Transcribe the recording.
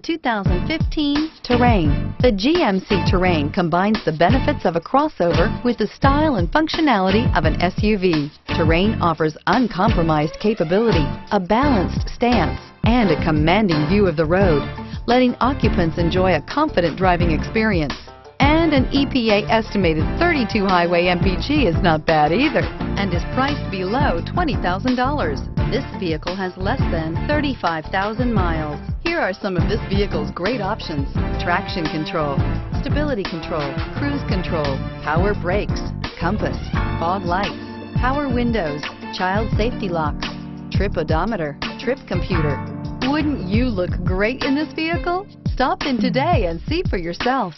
The 2015 Terrain. The GMC Terrain combines the benefits of a crossover with the style and functionality of an SUV. Terrain offers uncompromised capability, a balanced stance, and a commanding view of the road, letting occupants enjoy a confident driving experience. And an EPA estimated 32 highway MPG is not bad either, and is priced below $20,000. This vehicle has less than 35,000 miles. Here are some of this vehicle's great options: traction control, stability control, cruise control, power brakes, compass, fog lights, power windows, child safety locks, trip odometer, trip computer. Wouldn't you look great in this vehicle? Stop in today and see for yourself.